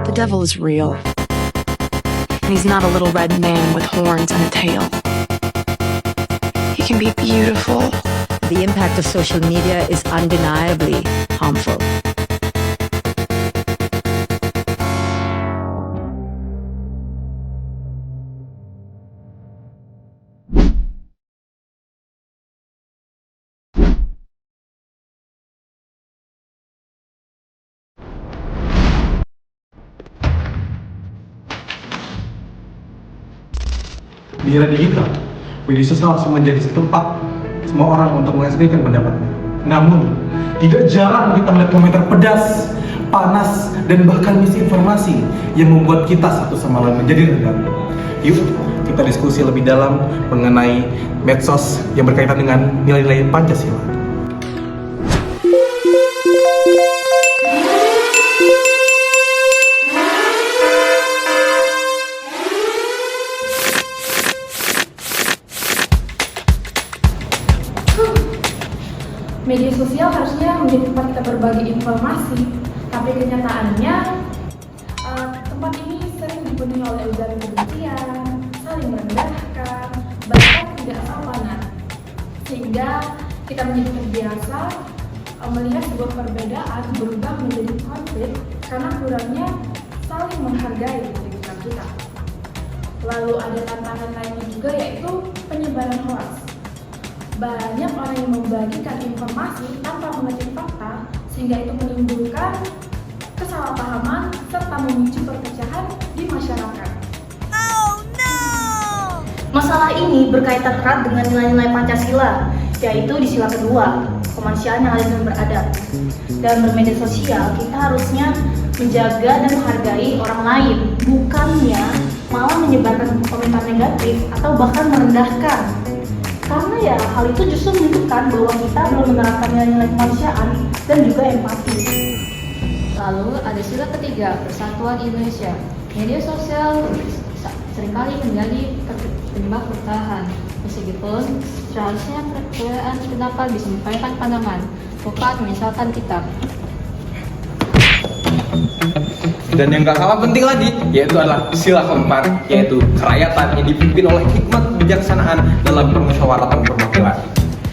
The devil is real. And he's not a little red man with horns and a tail. He can be beautiful. The impact of social media is undeniably harmful. Di era digital, media sosial harus menjadi tempat semua orang untuk mengekspresikan pendapatnya. Namun, tidak jarang kita melihat komentar pedas, panas, dan bahkan misinformasi yang membuat kita satu sama lain menjadi terganggu. Yuk, kita diskusi lebih dalam mengenai medsos yang berkaitan dengan nilai-nilai Pancasila. Media sosial harusnya menjadi tempat kita berbagi informasi, tapi kenyataannya tempat ini sering dipenuhi oleh ujaran kebencian, saling merendahkan, bahkan tidak sopan, sehingga kita menjadi terbiasa melihat sebuah perbedaan berubah menjadi konflik karena kurangnya saling menghargai kehidupan kita. Lalu ada tantangan lainnya juga, yaitu penyebaran hoax. Banyak orang yang membagikan informasi tanpa mengecek fakta, sehingga itu menimbulkan kesalahpahaman serta memicu perpecahan di masyarakat. Oh no! Masalah ini berkaitan erat dengan nilai-nilai Pancasila, yaitu di sila kedua, kemanusiaan yang adil dan beradab. Dalam bermedia sosial, kita harusnya menjaga dan menghargai orang lain, bukannya malah menyebarkan komentar negatif atau bahkan merendahkan. Karena ya hal itu justru menunjukkan bahwa kita belum menerapkan nilai-nilai kemanusiaan dan juga empati. Lalu ada sila ketiga, persatuan Indonesia. Media sosial seringkali menjadi penyebab pertahan. Meskipun seharusnya perbedaan pendapat bisa menyampaikan pandangan, bukan misalkan kitab. Dan yang gak kalah penting lagi, yaitu adalah sila keempat, yaitu kerakyatan yang dipimpin oleh hikmat kebijaksanaan dalam permusyawaratan perwakilan.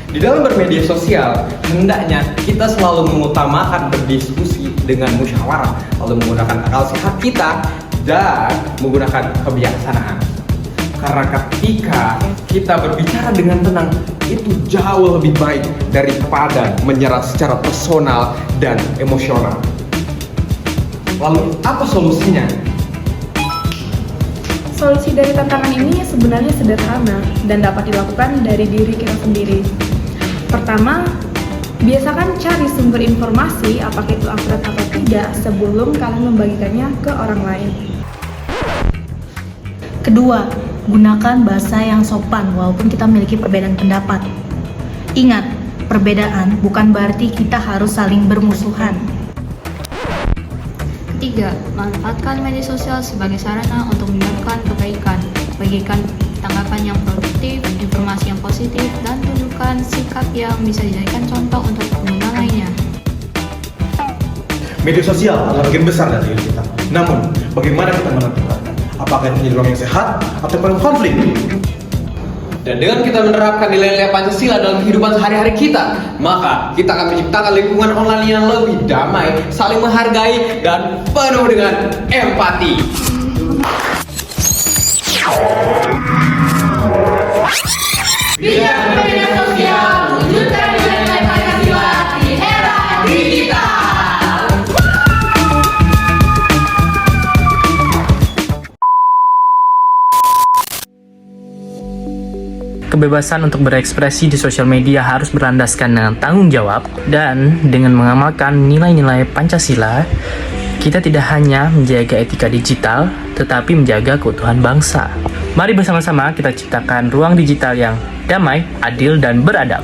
Di dalam bermedia sosial, hendaknya kita selalu mengutamakan berdiskusi dengan musyawarah, lalu menggunakan akal sehat kita dan menggunakan kebijaksanaan. Karena ketika kita berbicara dengan tenang, itu jauh lebih baik daripada menyerang secara personal dan emosional. Lalu apa solusinya? Solusi dari tantangan ini sebenarnya sederhana dan dapat dilakukan dari diri kita sendiri. Pertama, biasakan cari sumber informasi apakah itu akurat atau tidak sebelum kalian membagikannya ke orang lain. Kedua, gunakan bahasa yang sopan walaupun kita memiliki perbedaan pendapat. Ingat, perbedaan bukan berarti kita harus saling bermusuhan. Ketiga, manfaatkan media sosial sebagai sarana untuk menyebarkan kebaikan, bagikan tanggapan yang produktif, informasi yang positif, dan tunjukkan sikap yang bisa dijadikan contoh untuk pengguna lainnya. Media sosial adalah bagian besar dari hidup kita. Namun, bagaimana kita menentukan apakah ini ruang yang sehat atau penuh konflik? Dan dengan kita menerapkan nilai-nilai Pancasila dalam kehidupan sehari-hari kita, maka kita akan menciptakan lingkungan online yang lebih damai, saling menghargai, dan penuh dengan empati. Bijak media sosial, wujudkan nilai-nilai Pancasila di era digital. Kebebasan untuk berekspresi di sosial media harus berlandaskan dengan tanggung jawab, dan dengan mengamalkan nilai-nilai Pancasila, kita tidak hanya menjaga etika digital, tetapi menjaga keutuhan bangsa. Mari bersama-sama kita ciptakan ruang digital yang damai, adil, dan beradab.